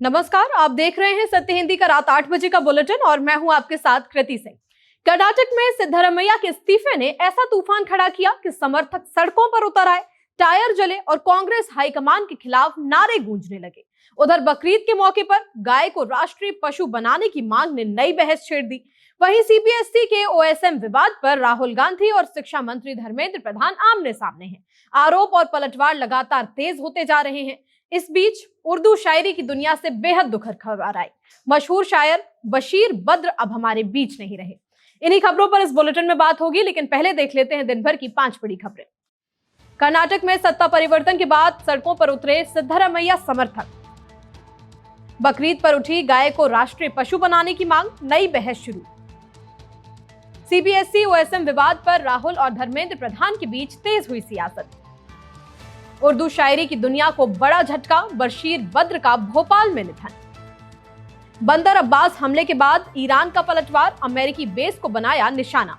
नमस्कार, आप देख रहे हैं सत्य हिंदी का रात 8 बजे का बुलेटिन और मैं हूं आपके साथ कृति सिंह। कर्नाटक में सिद्धरमैया के इस्तीफे ने ऐसा तूफान खड़ा किया कि समर्थक सड़कों पर उतर आए, टायर जले और कांग्रेस हाईकमान के खिलाफ नारे गूंजने लगे। उधर बकरीद के मौके पर गाय को राष्ट्रीय पशु बनाने की मांग ने नई बहस छेड़ दी। वहीं सीबीएसई के ओएसएम विवाद पर राहुल गांधी और शिक्षा मंत्री धर्मेंद्र प्रधान आमने सामने हैं। आरोप और पलटवार लगातार तेज होते जा रहे हैं। इस बीच उर्दू शायरी की दुनिया से बेहद दुखद खबर आई। मशहूर शायर बशीर बद्र अब हमारे बीच नहीं रहे। इन्हीं खबरों पर इस बुलेटिन में बात होगी, लेकिन पहले देख लेते हैं दिन भर की 5 बड़ी खबरें। कर्नाटक में सत्ता परिवर्तन के बाद सड़कों पर उतरे सिद्धरमैया समर्थक। बकरीद पर उठी गाय को राष्ट्रीय पशु बनाने की मांग, नई बहस शुरू। सीबीएसई ओएसएम विवाद पर राहुल और धर्मेंद्र प्रधान के बीच तेज हुई सियासत। उर्दू शायरी की दुनिया को बड़ा झटका, बशीर बद्र का भोपाल में निधन। बंदर अब्बास हमले के बाद ईरान का पलटवार, अमेरिकी बेस को बनाया निशाना।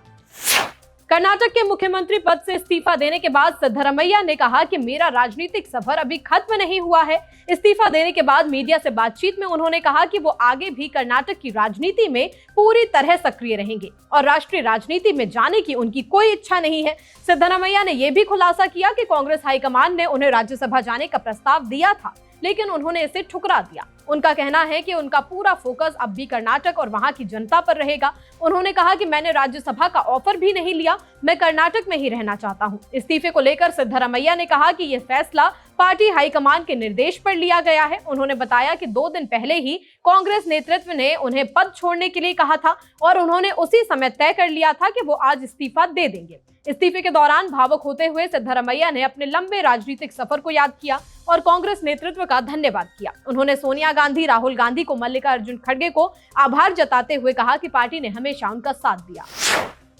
कर्नाटक के मुख्यमंत्री पद से इस्तीफा देने के बाद सिद्धरमैया ने कहा कि मेरा राजनीतिक सफर अभी खत्म नहीं हुआ है। इस्तीफा देने के बाद मीडिया से बातचीत में उन्होंने कहा कि वो आगे भी कर्नाटक की राजनीति में पूरी तरह सक्रिय रहेंगे और राष्ट्रीय राजनीति में जाने की उनकी कोई इच्छा नहीं है। सिद्धरमैया ने यह भी खुलासा किया कि कांग्रेस हाईकमान ने उन्हें राज्यसभा जाने का प्रस्ताव दिया था, लेकिन उन्होंने इसे ठुकरा दिया। उनका कहना है कि उनका पूरा फोकस अब भी कर्नाटक और वहां की जनता पर रहेगा। उन्होंने कहा कि मैंने राज्यसभा का ऑफर भी नहीं लिया, मैं कर्नाटक में ही रहना चाहता हूं। इस्तीफे को लेकर सिद्धरमैया ने कहा कि यह फैसला पार्टी हाईकमान के निर्देश पर लिया गया है। उन्होंने बताया कि 2 दिन पहले ही कांग्रेस नेतृत्व ने उन्हें पद छोड़ने के लिए कहा था और उन्होंने उसी समय तय कर लिया था कि वो आज इस्तीफा दे देंगे। इस्तीफे के दौरान भावुक होते हुए सिद्धरमैया ने अपने लंबे राजनीतिक सफर को याद किया और कांग्रेस नेतृत्व का धन्यवाद किया। उन्होंने सोनिया गांधी, राहुल गांधी को, मल्लिकार्जुन खड़गे को आभार जताते हुए कहा कि पार्टी ने हमेशा उनका साथ दिया।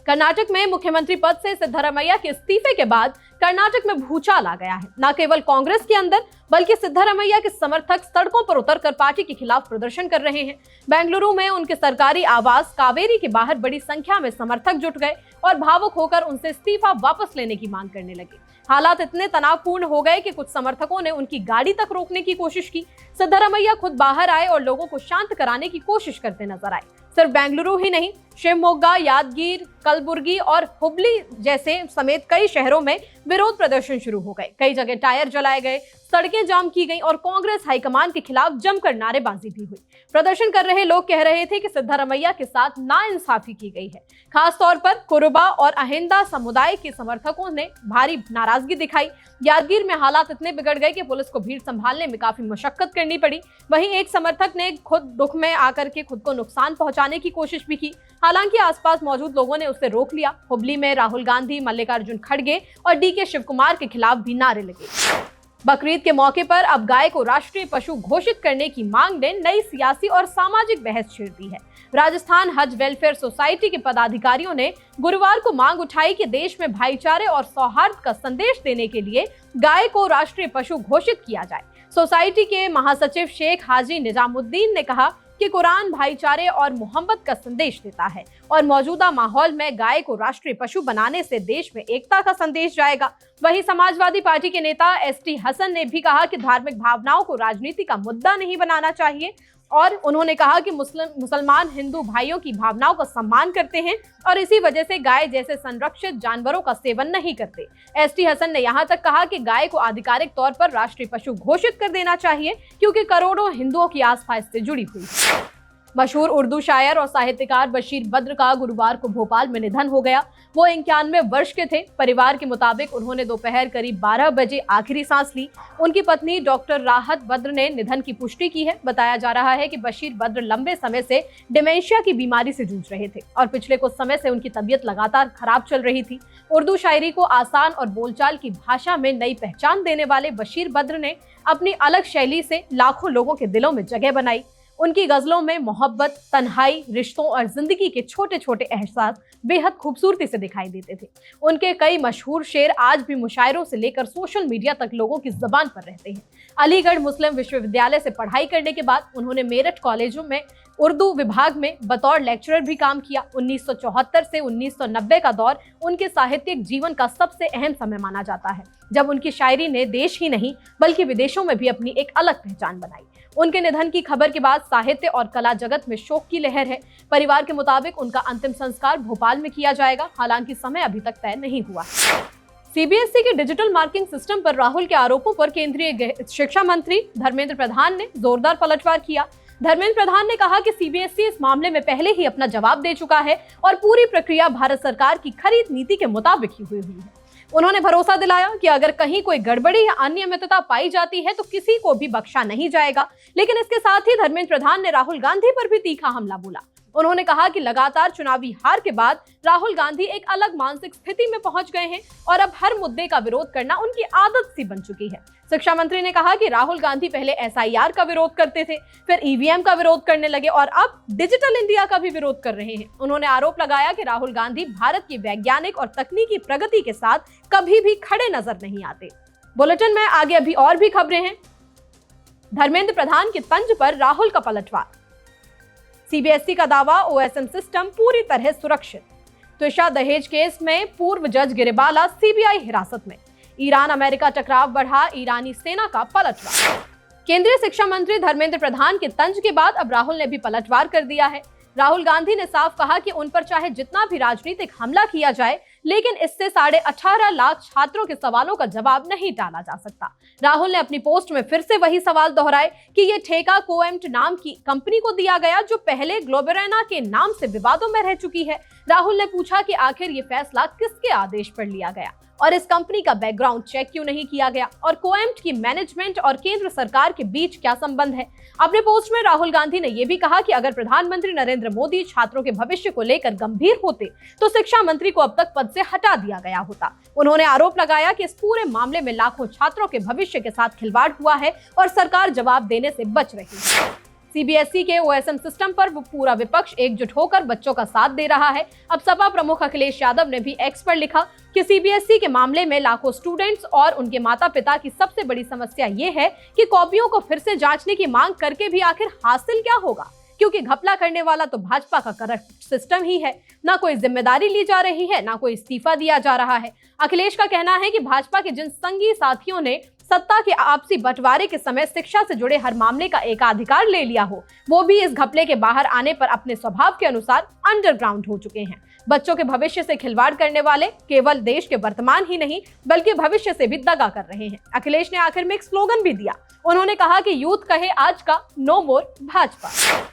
कर्नाटक में मुख्यमंत्री पद से सिद्धरमैया के इस्तीफे के बाद कर्नाटक में भूचाल आ गया है। न केवल कांग्रेस के अंदर बल्कि सिद्धरमैया के समर्थक सड़कों पर उतरकर पार्टी के खिलाफ प्रदर्शन कर रहे हैं। बेंगलुरु में उनके सरकारी आवास कावेरी के बाहर बड़ी संख्या में समर्थक जुट गए और भावुक होकर उनसे इस्तीफा वापस लेने की मांग करने लगे। हालात इतने तनावपूर्ण हो गए कि कुछ समर्थकों ने उनकी गाड़ी तक रोकने की कोशिश की। सिद्धरमैया खुद बाहर आए और लोगों को शांत कराने की कोशिश करते नजर आए। सिर्फ बेंगलुरु ही नहीं, शिवमोगा, यादगीर, कलबुर्गी और हुबली जैसे समेत कई शहरों में विरोध प्रदर्शन शुरू हो गए। कई जगह टायर जलाए गए, सड़कें जाम की गईं और कांग्रेस हाईकमान के खिलाफ जमकर नारेबाजी भी हुई। प्रदर्शन कर रहे लोग कह रहे थे कि सिद्धरमैया के साथ नाइंसाफी की गई है। खास तौर पर कुरुबा और अहिंदा समुदाय के समर्थकों ने भारी नाराजगी दिखाई। यादगीर में हालात इतने बिगड़ गए कि पुलिस को भीड़ संभालने में काफी मशक्कत करनी पड़ी। वहीं एक समर्थक ने खुद दुख में आकर के खुद को नुकसान पहुंचाने की कोशिश भी की। हालांकि आसपास मौजूद लोगों ने उसे रोक लिया। हुबली में राहुल गांधी, मल्लिकार्जुन खड़गे और डीके शिवकुमार के खिलाफ भी नारे लगे। बकरीद के मौके पर अब गाय को राष्ट्रीय पशु घोषित करने की मांग ने नई सियासी और सामाजिक बहस छेड़ दी है। राजस्थान हज वेलफेयर सोसाइटी के पदाधिकारियों ने गुरुवार को मांग उठाई कि देश में भाईचारे और सौहार्द का संदेश देने के लिए गाय को राष्ट्रीय पशु घोषित किया जाए। सोसाइटी के महासचिव शेख हाजी निजामुद्दीन ने कहा कि कुरान भाईचारे और मोहब्बत का संदेश देता है और मौजूदा माहौल में गाय को राष्ट्रीय पशु बनाने से देश में एकता का संदेश जाएगा। वहीं समाजवादी पार्टी के नेता एसटी हसन ने भी कहा कि धार्मिक भावनाओं को राजनीति का मुद्दा नहीं बनाना चाहिए और उन्होंने कहा कि मुसलमान हिंदू भाइयों की भावनाओं का सम्मान करते हैं और इसी वजह से गाय जैसे संरक्षित जानवरों का सेवन नहीं करते। एसटी हसन ने यहां तक कहा कि गाय को आधिकारिक तौर पर राष्ट्रीय पशु घोषित कर देना चाहिए क्योंकि करोड़ों हिंदुओं की आस्था इससे जुड़ी हुई है। मशहूर उर्दू शायर और साहित्यकार बशीर बद्र का गुरुवार को भोपाल में निधन हो गया। वो 91 वर्ष के थे। परिवार के मुताबिक उन्होंने दोपहर करीब 12 बजे आखिरी सांस ली। उनकी पत्नी डॉक्टर राहत बद्र ने निधन की पुष्टि की है। बताया जा रहा है कि बशीर बद्र लंबे समय से डिमेंशिया की बीमारी से जूझ रहे थे और पिछले कुछ समय से उनकी तबीयत लगातार खराब चल रही थी। उर्दू शायरी को आसान और बोलचाल की भाषा में नई पहचान देने वाले बशीर बद्र ने अपनी अलग शैली से लाखों लोगों के दिलों में जगह बनाई। उनकी गजलों में मोहब्बत, तन्हाई, रिश्तों और जिंदगी के छोटे छोटे एहसास बेहद खूबसूरती से दिखाई देते थे। उनके कई मशहूर शेर आज भी मुशायरों से लेकर सोशल मीडिया तक लोगों की जुबान पर रहते हैं। अलीगढ़ मुस्लिम विश्वविद्यालय से पढ़ाई करने के बाद उन्होंने मेरठ कॉलेजों में उर्दू विभाग में बतौर लेक्चरर भी काम किया। 1974 से 1990 का दौर उनके साहित्यिक जीवन का सबसे अहम समय माना जाता है, जब उनकी शायरी ने देश ही नहीं बल्कि विदेशों में भी अपनी एक अलग पहचान बनाई। उनके निधन की खबर के बाद साहित्य और कला जगत में शोक की लहर है। परिवार के मुताबिक उनका अंतिम संस्कार भोपाल में किया जाएगा, हालांकि समय अभी तक तय नहीं हुआ है। सीबीएसई के डिजिटल मार्किंग सिस्टम पर राहुल के आरोपों पर केंद्रीय शिक्षा मंत्री धर्मेंद्र प्रधान ने जोरदार पलटवार किया। धर्मेंद्र प्रधान ने कहा कि सीबीएसई इस मामले में पहले ही अपना जवाब दे चुका है और पूरी प्रक्रिया भारत सरकार की खरीद नीति के मुताबिक ही हुई है। उन्होंने भरोसा दिलाया कि अगर कहीं कोई गड़बड़ी या अनियमितता पाई जाती है तो किसी को भी बख्शा नहीं जाएगा। लेकिन इसके साथ ही धर्मेंद्र प्रधान ने राहुल गांधी पर भी तीखा हमला बोला। उन्होंने कहा कि लगातार चुनावी हार के बाद राहुल गांधी एक अलग मानसिक स्थिति में पहुंच गए हैं और अब हर मुद्दे का विरोध करना उनकी आदत सी बन चुकी है। शिक्षा मंत्री ने कहा कि राहुल गांधी पहले एसआईआर का विरोध करते थे, फिर ईवीएम का विरोध करने लगे और अब डिजिटल इंडिया का भी विरोध कर रहे हैं। उन्होंने आरोप लगाया कि राहुल गांधी भारत की वैज्ञानिक और तकनीकी प्रगति के साथ कभी भी खड़े नजर नहीं आते। बुलेटिन में आगे अभी और भी खबरें हैं। धर्मेंद्र प्रधान के तंज पर राहुल का पलटवार। सीबीएसई का दावा, ओएसएम सिस्टम पूरी तरह सुरक्षित। त्विषा दहेज केस में पूर्व जज गिरिबाला सीबीआई हिरासत में। ईरान अमेरिका टकराव बढ़ा, ईरानी सेना का पलटवार। केंद्रीय शिक्षा मंत्री धर्मेंद्र प्रधान के तंज के बाद अब राहुल ने भी पलटवार कर दिया है। राहुल गांधी ने साफ कहा कि उन पर चाहे जितना भी राजनीतिक हमला किया जाए, लेकिन इससे 18.5 लाख छात्रों के सवालों का जवाब नहीं टाला जा सकता। राहुल ने अपनी पोस्ट में फिर से वही सवाल दोहराए कि ये ठेका कोएम्ट नाम की कंपनी को दिया गया, जो पहले ग्लोबेरेना के नाम से विवादों में रह चुकी है। राहुल ने पूछा कि आखिर ये फैसला किसके आदेश पर लिया गया और इस कंपनी का बैकग्राउंड चेक क्यों नहीं किया गया और कोएम्ट की मैनेजमेंट और केंद्र सरकार के बीच क्या संबंध है। अपने पोस्ट में राहुल गांधी ने यह भी कहा कि अगर प्रधानमंत्री नरेंद्र मोदी छात्रों के भविष्य को लेकर गंभीर होते तो शिक्षा मंत्री को अब तक पद से हटा दिया गया होता। उन्होंने आरोप लगाया कि इस पूरे मामले में लाखों छात्रों के भविष्य के साथ खिलवाड़ हुआ है और सरकार जवाब देने से बच रही है। सीबीएसई के ओएसएम सिस्टम पर पूरा विपक्ष एकजुट होकर बच्चों का साथ दे रहा है। अब सपा प्रमुख अखिलेश यादव ने भी एक्स पर लिखा कि सीबीएसई के मामले में लाखों स्टूडेंट्स और उनके माता पिता की सबसे बड़ी समस्या ये है कि कॉपियों को फिर से जांचने की मांग करके भी आखिर हासिल क्या होगा, क्योंकि घपला करने वाला तो भाजपा का करप्ट सिस्टम ही है। ना कोई जिम्मेदारी ली जा रही है, ना कोई इस्तीफा दिया जा रहा है। अखिलेश का कहना है कि भाजपा के जिन संगी साथियों ने सत्ता के आपसी बंटवारे के समय शिक्षा से जुड़े हर मामले का एकाधिकार ले लिया हो, वो भी इस घपले के बाहर आने पर अपने स्वभाव के अनुसार अंडरग्राउंड हो चुके हैं। बच्चों के भविष्य से खिलवाड़ करने वाले केवल देश के वर्तमान ही नहीं बल्कि भविष्य से भी दगा कर रहे हैं। अखिलेश ने आखिर में एक स्लोगन भी दिया। उन्होंने कहा कि यूथ कहे आज का no more Bhajpa.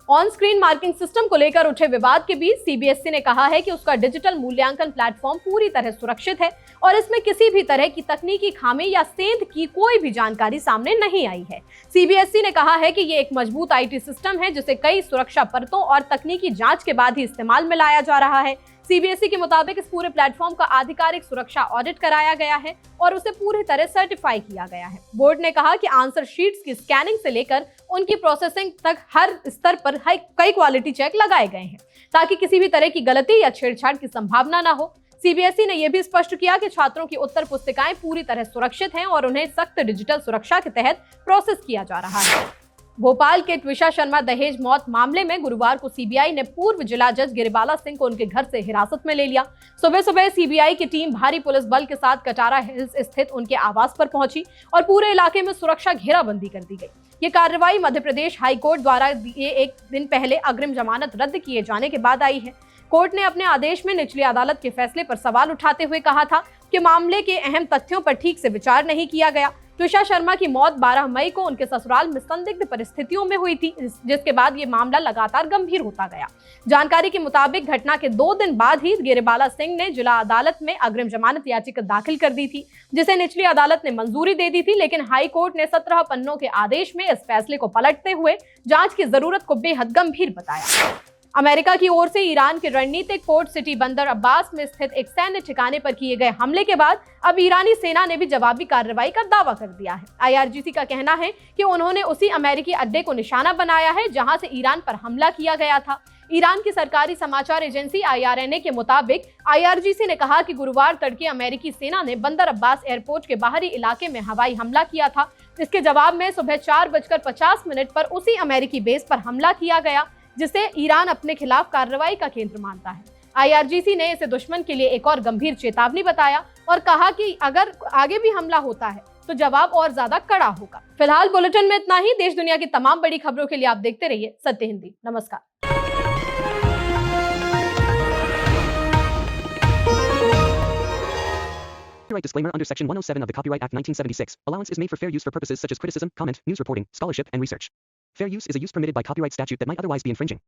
On screen marking system को लेकर उठे विवाद के बीच सीबीएसई ने कहा है कि उसका डिजिटल मूल्यांकन प्लेटफॉर्म पूरी तरह सुरक्षित है और इसमें किसी भी तरह की तकनीकी खामी या सेंध की कोई भी जानकारी सामने नहीं आई है। सीबीएसई ने कहा है कि ये एक मजबूत आईटी सिस्टम है जिसे कई सुरक्षा परतों और तकनीकी जांच के बाद ही इस्तेमाल में लाया जा रहा है। सीबीएसई के मुताबिक इस पूरे प्लेटफॉर्म का आधिकारिक सुरक्षा ऑडिट कराया गया है और उसे पूरी तरह सर्टिफाई किया गया है। बोर्ड ने कहा कि आंसर शीट्स की स्कैनिंग से लेकर उनकी प्रोसेसिंग तक हर स्तर पर कई क्वालिटी चेक लगाए गए हैं ताकि किसी भी तरह की गलती या छेड़छाड़ की संभावना न हो। सीबीएसई ने यह भी स्पष्ट किया कि छात्रों की उत्तर पुस्तिकाएं पूरी तरह सुरक्षित हैं और उन्हें सख्त डिजिटल सुरक्षा के तहत प्रोसेस किया जा रहा है। भोपाल के त्विषा शर्मा दहेज मौत मामले में गुरुवार को सीबीआई ने पूर्व जिला जज गिरिबाला सिंह को उनके घर से हिरासत में ले लिया। सुबह सुबह सीबीआई की टीम भारी पुलिस बल के साथ कटारा हिल्स स्थित उनके आवास पर पहुंची और पूरे इलाके में सुरक्षा घेराबंदी कर दी गई। ये कार्रवाई मध्य प्रदेश हाई कोर्ट द्वारा दिए एक दिन पहले अग्रिम जमानत रद्द किए जाने के बाद आई है। कोर्ट ने अपने आदेश में निचली अदालत के फैसले पर सवाल उठाते हुए कहा था कि मामले के अहम तथ्यों पर ठीक से विचार नहीं किया गया। त्विषा शर्मा की मौत 12 मई को उनके ससुराल में संदिग्ध परिस्थितियों में हुई थी, जिसके बाद ये मामला लगातार गंभीर होता गया। जानकारी के मुताबिक घटना के 2 दिन बाद ही गिरिबाला सिंह ने जिला अदालत में अग्रिम जमानत याचिका दाखिल कर दी थी, जिसे निचली अदालत ने मंजूरी दे दी थी। लेकिन हाई कोर्ट ने 17 पन्नों के आदेश में इस फैसले को पलटते हुए जांच की जरूरत को बेहद गंभीर बताया। अमेरिका की ओर से ईरान के रणनीतिक पोर्ट सिटी बंदर अब्बास में स्थित एक सैन्य ठिकाने पर किए गए हमले के बाद अब ईरानी सेना ने भी जवाबी कार्रवाई का दावा कर दिया है। आईआरजीसी का कहना है कि उन्होंने उसी अमेरिकी अड्डे को निशाना बनाया है जहां से ईरान पर हमला किया गया था। ईरान की सरकारी समाचार एजेंसी आईआरएनए के मुताबिक आईआरजीसी ने कहा कि गुरुवार तड़के अमेरिकी सेना ने बंदर अब्बास एयरपोर्ट के बाहरी इलाके में हवाई हमला किया था। इसके जवाब में सुबह 4:50 पर उसी अमेरिकी बेस पर हमला किया गया, जिसे ईरान अपने खिलाफ कार्रवाई का केंद्र मानता है। आईआरजीसी ने इसे दुश्मन के लिए एक और गंभीर चेतावनी बताया और कहा कि अगर आगे भी हमला होता है तो जवाब और ज्यादा कड़ा होगा। फिलहाल बुलेटिन में इतना ही। देश दुनिया की तमाम बड़ी खबरों के लिए आप देखते रहिए सत्य हिंदी। नमस्कार। Copyright disclaimer under Section 107 of the Copyright Act 1976. Allowance is made for fair use for purposes such as criticism, comment, news reporting, scholarship, and research. Fair use is a use permitted by copyright statute that might otherwise be infringing.